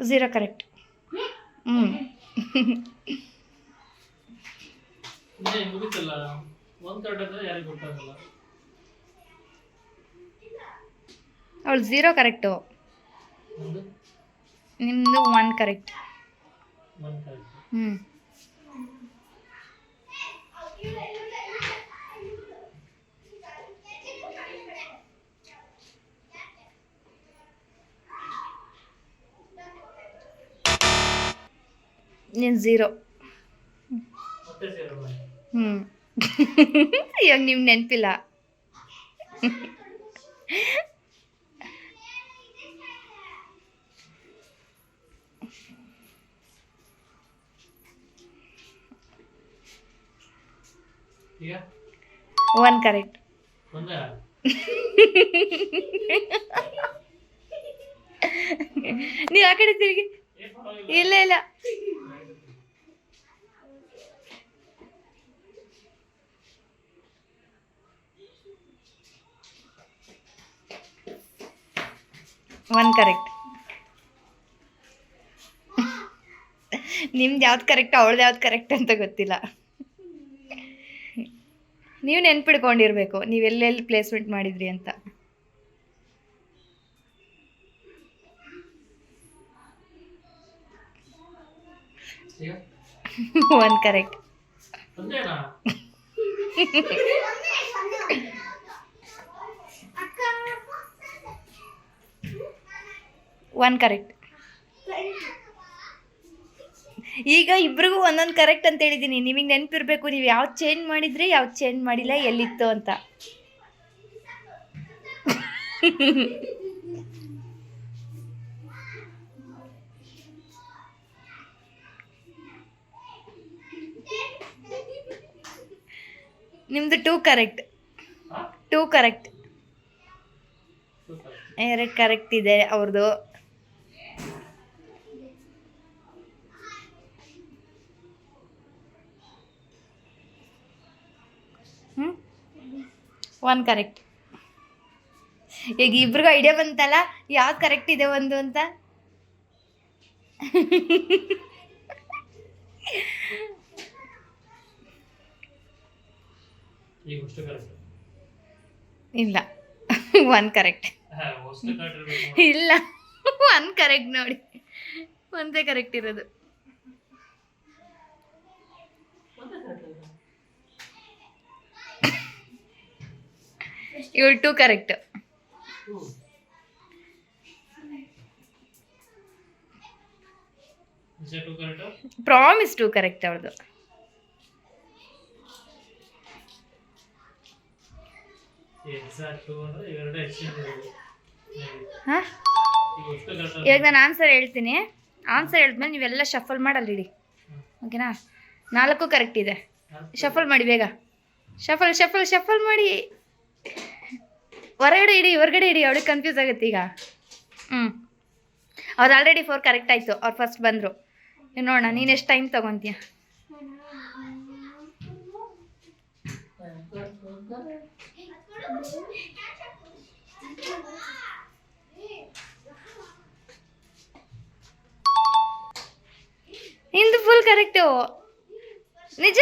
0 correct. ಹ್ಞೂ ಅವಳು 0 correct. ನಿಮ್ಮದು 1 ಕರೆಕ್ಟ್. ಹ್ಞೂ ನೀನು 0. ಹ್ಞೂ ಇವಾಗ ನಿಮ್ಗೆ ನೆನಪಿಲ್ಲ. One correct. ನೀವು ಆ ಕಡೆ ತಿರುಗಿ. ಇಲ್ಲ ಇಲ್ಲ, ಒನ್ ಕರೆಕ್ಟ್. ನಿಮ್ದು ಯಾವ್ದು ಕರೆಕ್ಟ್, ಅವಳ್ದು ಯಾವ್ದು ಕರೆಕ್ಟ್ ಅಂತ ಗೊತ್ತಿಲ್ಲ. ನೀವು ನೆನ್ಪಿಡ್ಕೊಂಡಿರ್ಬೇಕು ನೀವು ಎಲ್ಲೆಲ್ಲಿ ಪ್ಲೇಸ್ಮೆಂಟ್ ಮಾಡಿದ್ರಿ ಅಂತ. One correct. One correct. ಈಗ ಇಬ್ರಿಗೂ ಒಂದೊಂದು ಕರೆಕ್ಟ್ ಅಂತ ಹೇಳಿದ್ದೀನಿ. ನಿಮಗೆ ನೆನಪಿರ್ಬೇಕು ನೀವು ಯಾವ್ದು ಚೇಂಜ್ ಮಾಡಿದ್ರಿ ಯಾವ್ದು ಚೇಂಜ್ ಮಾಡಿಲ್ಲ, ಎಲ್ಲಿತ್ತು ಅಂತ. ನಿಮ್ದು 2 ಕರೆಕ್ಟ್. 2 ಕರೆಕ್ಟ್. 2 ಕರೆಕ್ಟ್ ಇದೆ ಅವ್ರದ್ದು. ಹ್ಞೂ 1 ಕರೆಕ್ಟ್. ಈಗ ಇಬ್ರಿಗೂ ಐಡಿಯಾ ಬಂತಲ್ಲ ಯಾವ್ದು ಕರೆಕ್ಟ್ ಇದೆ ಒಂದು ಅಂತ. ಇಲ್ಲ 1 ಕರೆಕ್ಟ್. ಇಲ್ಲ 1 ಕರೆಕ್ಟ್ ನೋಡಿ, ಒಂದೇ ಕರೆಕ್ಟ್ ಇರೋದು. ಇವಳು 2 ಕರೆಕ್ಟ್. ಪ್ರಾಮಿಸ್ 2 ಕರೆಕ್ಟ್ ಅವ್ರದ್ದು. ಹಾಂ ಇವಾಗ ನಾನು ಆನ್ಸರ್ ಹೇಳ್ತೀನಿ. ಆನ್ಸರ್ ಹೇಳಿದ್ಮೇಲೆ ನೀವೆಲ್ಲ ಶಫಲ್ ಮಾಡಿ ಅಲ್ಲಿ ಇಡಿ, ಓಕೆನಾ? 4 ಕರೆಕ್ಟ್ ಇದೆ. ಶಫಲ್ ಮಾಡಿ ಬೇಗ, ಶಫಲ್ ಶಫಲ್ ಶಫಲ್ ಮಾಡಿ. ಹೊರಗಡೆ ಇಡಿ ಅವಳಿಗೆ ಕನ್ಫ್ಯೂಸ್ ಆಗುತ್ತೆ ಈಗ. ಅವ್ರು ಆಲ್ರೆಡಿ 4 ಕರೆಕ್ಟ್ ಆಯಿತು, ಅವ್ರು ಫಸ್ಟ್ ಬಂದರು. ನೋಡೋಣ ನೀನು ಎಷ್ಟು ಟೈಮ್ ತೊಗೊತೀಯ. ನಿಂದು ಫುಲ್ ಕರೆಕ್ಟು, ನಿಜ.